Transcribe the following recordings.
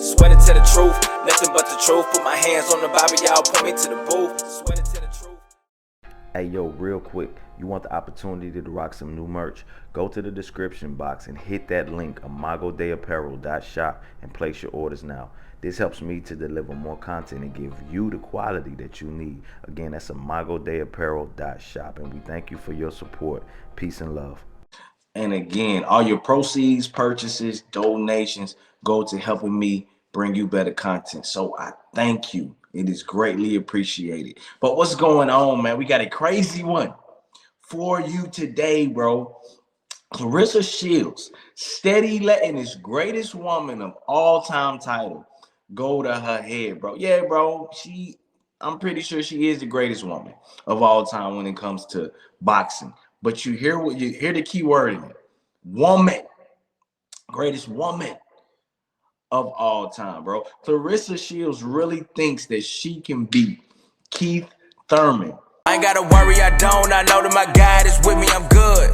Sweating to the truth, nothing but the truth. Put my hands on the Bible, y'all point me to the booth. Sweating to the truth. Hey yo, real quick, you want the opportunity to rock some new merch? Go to the description box and hit that link, imagodayapparel.shop, and place your orders now. This helps me to deliver more content and give you the quality that you need. Again, that's imagodayapparel.shop, and we thank you for your support. Peace and love. And again, all your proceeds, purchases, donations go to helping me bring you better content. So I thank you. It is greatly appreciated. But what's going on, man? We got a crazy one for you today, bro. Claressa Shields, steady letting this greatest woman of all time title go to her head, bro. Yeah, bro. I'm pretty sure she is the greatest woman of all time when it comes to boxing. But you hear the key word in it. Woman. Greatest woman of all time, bro. Claressa Shields really thinks that she can beat Keith Thurman. I ain't gotta worry, I know that my God is with me, I'm good.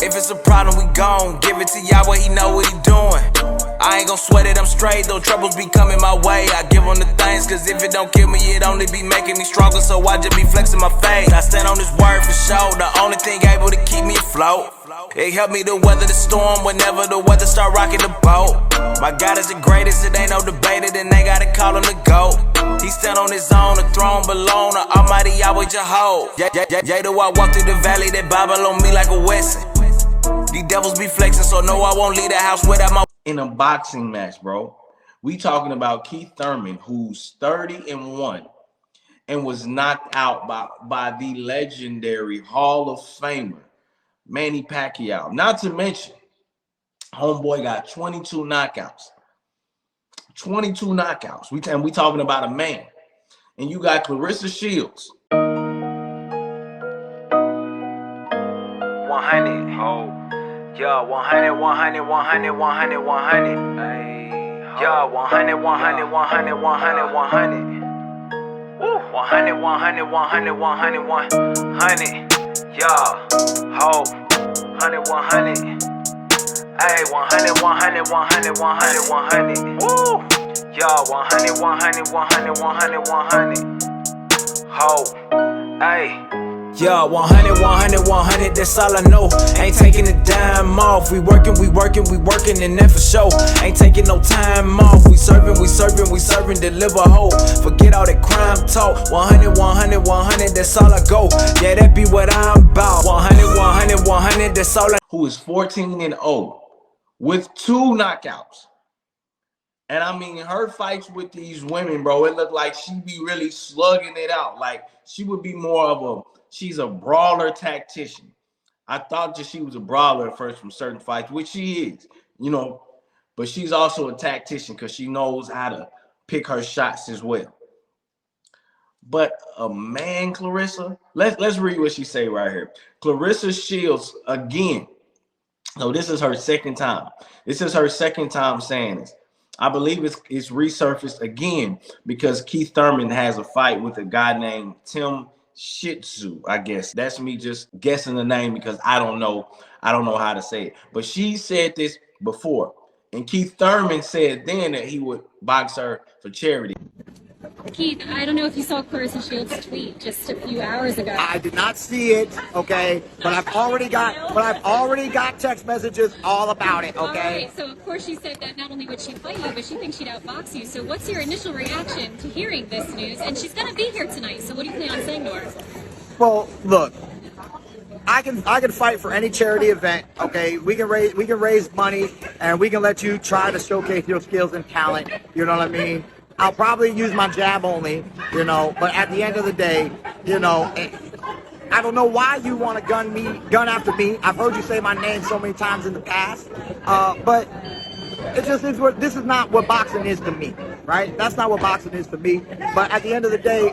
If it's a problem, we gon' give it to Yahweh, he know what he doing. I ain't gon' sweat it, I'm straight, though troubles be coming my way. I give on the things, cause if it don't kill me, it only be making me stronger. So I just be flexing my face. I stand on this word for sure, the only thing able to keep me afloat. It helped me to weather the storm whenever the weather start rocking the boat. My God is the greatest, it ain't no debated, and they gotta call him the GOAT. He stand on his own, the throne belong to Almighty Yahweh Jehovah. Yeah, though I walk through the valley, that Bible on me like a Wesson. These devils be flexing, so no, I won't leave the house without my... In a boxing match, bro, we talking about Keith Thurman, who's 30-1 and was knocked out by the legendary Hall of Famer Manny Pacquiao. Not to mention, homeboy got 22 knockouts. 22 knockouts. We talking about a man. And you got Claressa Shields. 100. Oh. Yeah, 100, 100, 100, 100, 100. Ay, yeah, 100, 100, 100, 100, 100. Woo. 100, 100, 100, 100, 100. Yeah, ho. 100, 100. Ay, 100, 100, 100, 100, 100. Woo. Yeah, 100, 100, 100, 100, 100. Ho. Ay. Yeah, 100, 100, 100, that's all I know. Ain't taking a dime off. We working, and that for sure. Ain't taking no time off. We serving, deliver hope. Forget all that crime talk. 100, 100, 100, that's all I go. Yeah, that be what I'm about. 100, 100, 100, that's all I... Who is 14-0 with 2 knockouts. And I mean, her fights with these women, bro, it looked like she be really slugging it out. Like, she would be more of she's a brawler tactician. I thought that she was a brawler at first from certain fights, which she is, you know, but she's also a tactician because she knows how to pick her shots as well. But a man, Claressa, let's read what she say right here. Claressa Shields, again, so this is her second time. This is her second time saying this. I believe it's resurfaced again because Keith Thurman has a fight with a guy named Tim Shitzu, I guess. That's me just guessing the name because I don't know how to say it. But she said this before. And Keith Thurman said then that he would box her for charity. Keith, I don't know if you saw Claressa Shields' tweet just a few hours ago. I did not see it, okay, but I've already got text messages all about it, okay? All right, so of course she said that not only would she fight you, but she thinks she'd outbox you. So what's your initial reaction to hearing this news? And she's gonna be here tonight, so what do you plan on saying to her? Well, look, I can fight for any charity event, okay? We can raise money and we can let you try to showcase your skills and talent, you know what I mean? I'll probably use my jab only, you know, but at the end of the day, you know, I don't know why you want to gun after me. I've heard you say my name so many times in the past, but it just is this is not what boxing is to me, right? That's not what boxing is to me. But at the end of the day,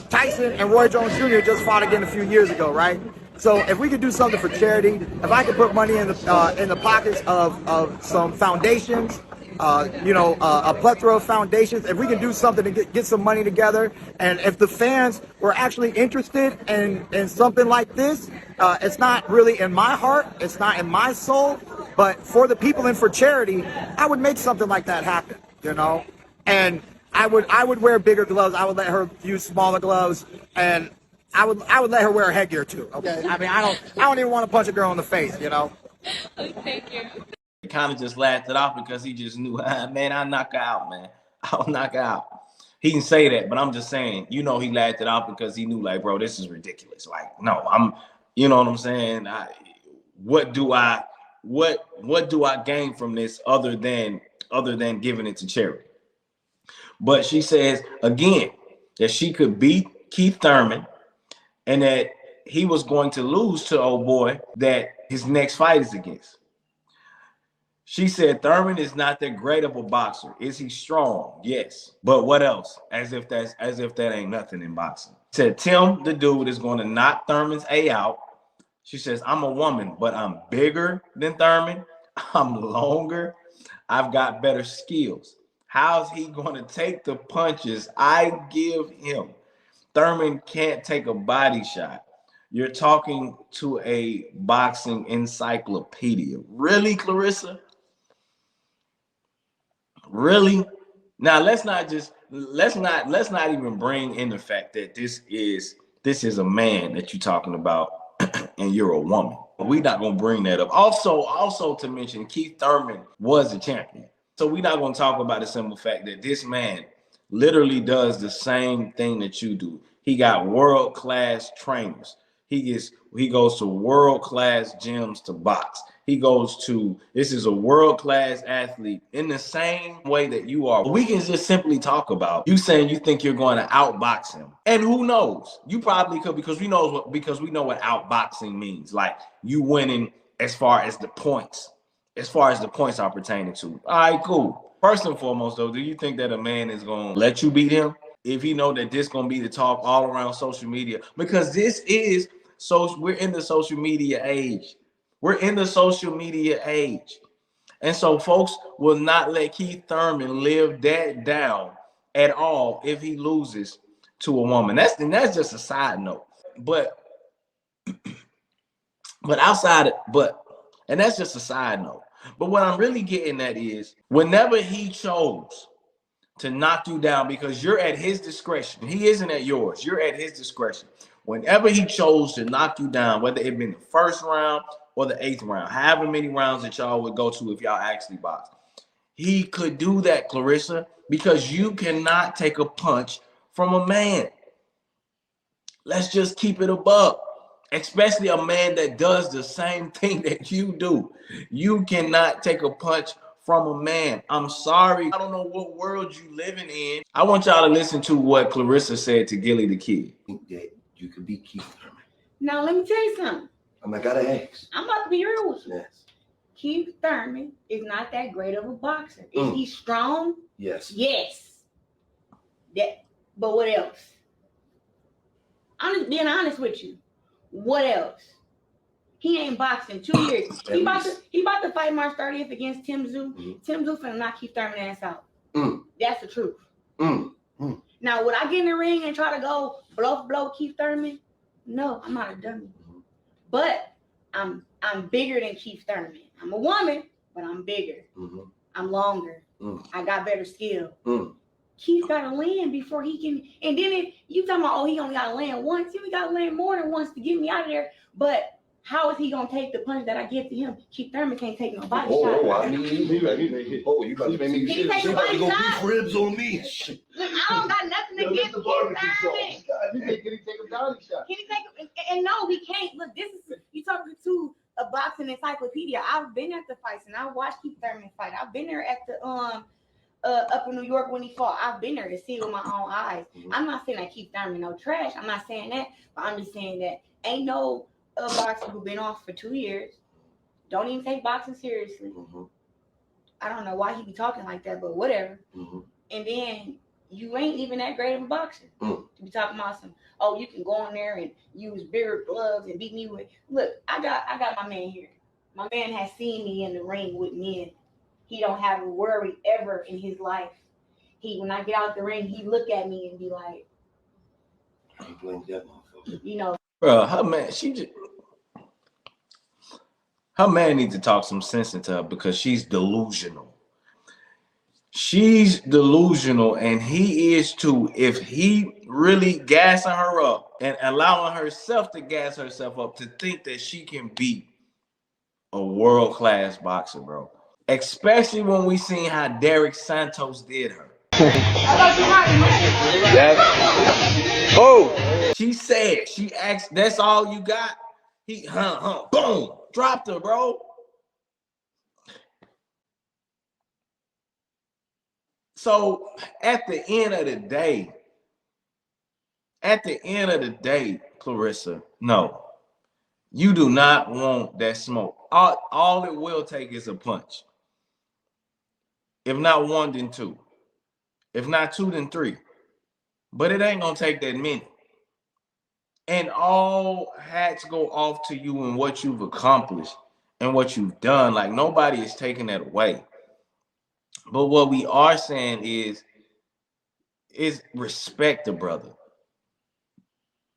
Tyson and Roy Jones Jr. just fought again a few years ago, right? So if we could do something for charity, if I could put money in the pockets of some foundations, a plethora of foundations, if we can do something to get some money together, and if the fans were actually interested in something like this, it's not really in my heart, it's not in my soul, but for the people and for charity, I would make something like that happen. you know. And I would wear bigger gloves. I would let her use smaller gloves, and I would let her wear a headgear too. Okay. I mean, I don't even want to punch a girl in the face, you know. Thank you. He kind of just laughed it off because he just knew, man, I'll knock her out, man. I'll knock her out. He didn't say that, but I'm just saying, you know, he laughed it off because he knew, like, bro, this is ridiculous. Like, no, you know what I'm saying? What do I gain from this other than giving it to charity? But she says again that she could beat Keith Thurman and that he was going to lose to old boy that his next fight is against. She said Thurman is not that great of a boxer. Is he strong? Yes. But what else? As if that ain't nothing in boxing. Said Tim, the dude, is going to knock Thurman's A out. She says, I'm a woman, but I'm bigger than Thurman. I'm longer. I've got better skills. How's he going to take the punches I give him? Thurman can't take a body shot. You're talking to a boxing encyclopedia. Really, Claressa? Really? Now let's not even bring in the fact that this is a man that you're talking about and you're a woman. We're not gonna bring that up. Also to mention, Keith Thurman was a champion. So we're not gonna talk about the simple fact that this man literally does the same thing that you do. He got world-class trainers. He goes to world-class gyms to box. This is a world-class athlete in the same way that you are. We can just simply talk about you saying you think you're going to outbox him. And who knows? You probably could because we know what outboxing means. Like you winning as far as the points are pertaining to. All right, cool. First and foremost, though, do you think that a man is going to let you beat him if he know that this going to be the talk all around social media? Because we're in the social media age. We're in the social media age. And so folks will not let Keith Thurman live that down at all if he loses to a woman. That's just a side note. And that's just a side note. But what I'm really getting at is whenever he chose to knock you down, because you're at his discretion, he isn't at yours, you're at his discretion. Whenever he chose to knock you down, whether it be in the first round or the 8th round, however many rounds that y'all would go to if y'all actually box, he could do that, Claressa, because you cannot take a punch from a man. Let's just keep it above. Especially a man that does the same thing that you do. You cannot take a punch from a man. I'm sorry. I don't know what world you living in. I want y'all to listen to what Claressa said to Gilly the Kid. Think that you could beat Keith Thurman. Now, let me tell you something. I gotta ask. I'm about to be real with you. Yes. Keith Thurman is not that great of a boxer. Is he strong? Yes. Yes. But what else? Being honest with you. What else? He ain't boxing 2 years. He about to fight March 30th against Tim Tszyu. Mm-hmm. Tim Tszyu finna knock Keith Thurman ass out. Mm. That's the truth. Mm. Now, would I get in the ring and try to go blow for blow Keith Thurman? No, I'm not a dummy. But I'm bigger than Keith Thurman. I'm a woman, but I'm bigger. Mm-hmm. I'm longer. I got better skill. Keith got to land before he can. And then you talking about, he only got to land once. He got to land more than once to get me out of there. But how is he going to take the punch that I give to him? Keith Thurman can't take no body shot. You about to make me He take a body shot. Ribs on me. Look, I don't got nothing against Keith Thurman. Can he take a body shot? Can he take and no, he can't. Look, this is, you talking to a boxing encyclopedia. I've been at the fights and I watched Keith Thurman fight. I've been there at the up in New York when he fought. I've been there to see it with my own eyes. I'm not saying that Keith Thurman no trash. I'm not saying that, but I'm just saying that ain't no boxer who been off for 2 years. Don't even take boxing seriously. I don't know why he be talking like that, but whatever. And then you ain't even that great of a boxer to be talking about some. Oh, you can go in there and use bigger gloves and beat me with. Look, I got my man here. My man has seen me in the ring with men. He don't have a worry ever in his life. When I get out the ring, he look at me and be like, I ain't playing that motherfucker. You know. Bro, her man needs to talk some sense into her because she's delusional. She's delusional, and he is too. If he really gassing her up and allowing herself to gas herself up to think that she can beat a world-class boxer, bro. Especially when we seen how Derek Santos did her. Oh, she said, she asked, that's all you got? He, boom, dropped her, bro. So at the end of the day, Claressa, no, you do not want that smoke. All it will take is a punch. If not one, then two. If not two, then three. But it ain't gonna take that many. And all hats go off to you and what you've accomplished and what you've done. Like, nobody is taking that away. But what we are saying is respect the brother.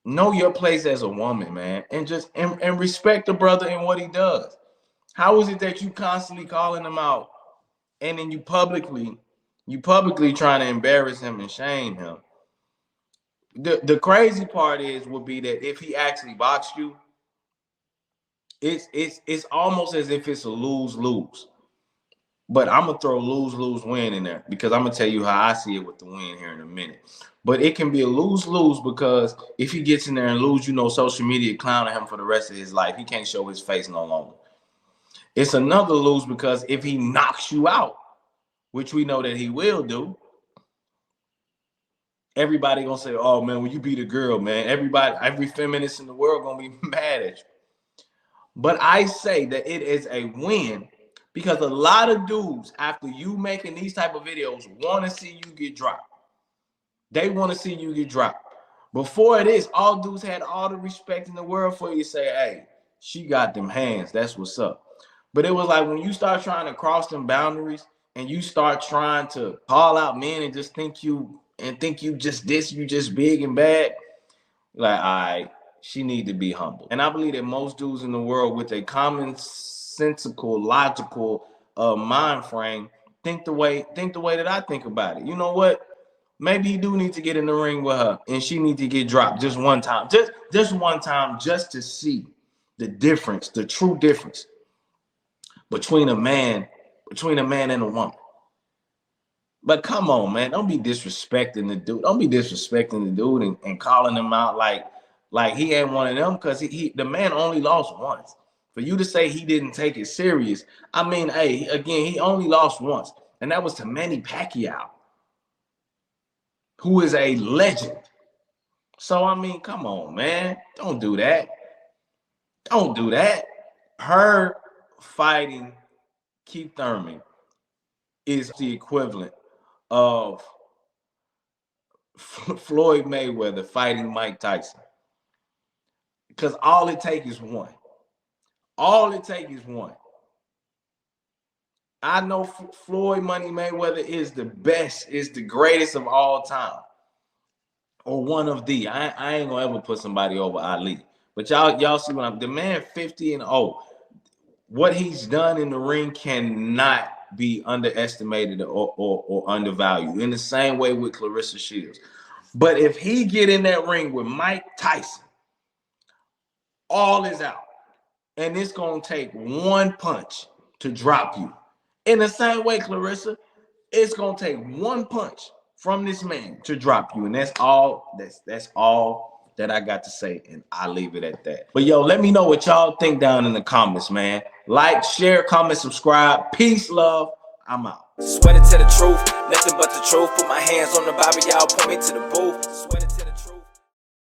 Know your place as a woman, man, and just and respect the brother and what he does. How is it that you constantly calling him out and then you publicly trying to embarrass him and shame him? The crazy part would be that if he actually boxed you, it's almost as if it's a lose-lose. But I'm gonna throw lose-lose-win in there because I'm gonna tell you how I see it with the win here in a minute. But it can be a lose-lose because if he gets in there and lose, social media clowning him for the rest of his life. He can't show his face no longer. It's another lose because if he knocks you out, which we know that he will do, everybody gonna say, oh man, when you beat a girl, man, every feminist in the world gonna be mad at you. But I say that it is a win because a lot of dudes, after you making these type of videos, want to see you get dropped. They want to see you get dropped. Before this, all dudes had all the respect in the world for you to say, hey, she got them hands. That's what's up. But it was like when you start trying to cross them boundaries and you start trying to call out men and just think you just this, you just big and bad, like, all right, she need to be humble. And I believe that most dudes in the world with a commonsensical, logical mind frame think the way that I think about it. You know what? Maybe you do need to get in the ring with her and she need to get dropped just one time. Just one time, just to see the difference, the true difference between a man and a woman. But come on, man, don't be disrespecting the dude. Don't be disrespecting the dude and calling him out like he ain't one of them, because the man only lost once. For you to say he didn't take it serious, I mean, hey, again, he only lost once, and that was to Manny Pacquiao, who is a legend. So, I mean, come on, man. Don't do that. Don't do that. Her fighting Keith Thurman is the equivalent of Floyd Mayweather fighting Mike Tyson. Because all it takes is one. All it takes is one. I know Floyd Money Mayweather is the best, is the greatest of all time. Or one of the. I ain't gonna ever put somebody over Ali. But y'all see what the man 50-0. What he's done in the ring cannot be underestimated or undervalued. In the same way with Claressa Shields. But if he get in that ring with Mike Tyson, all is out. And it's going to take one punch to drop you. In the same way, Claressa, it's going to take one punch from this man to drop you. And that's all that I got to say. And I'll leave it at that. But yo, let me know what y'all think down in the comments, man. Like, share, comment, subscribe. Peace, love. I'm out. Sweating to the truth, nothing but the truth. Put my hands on the Bible, y'all point me to the booth.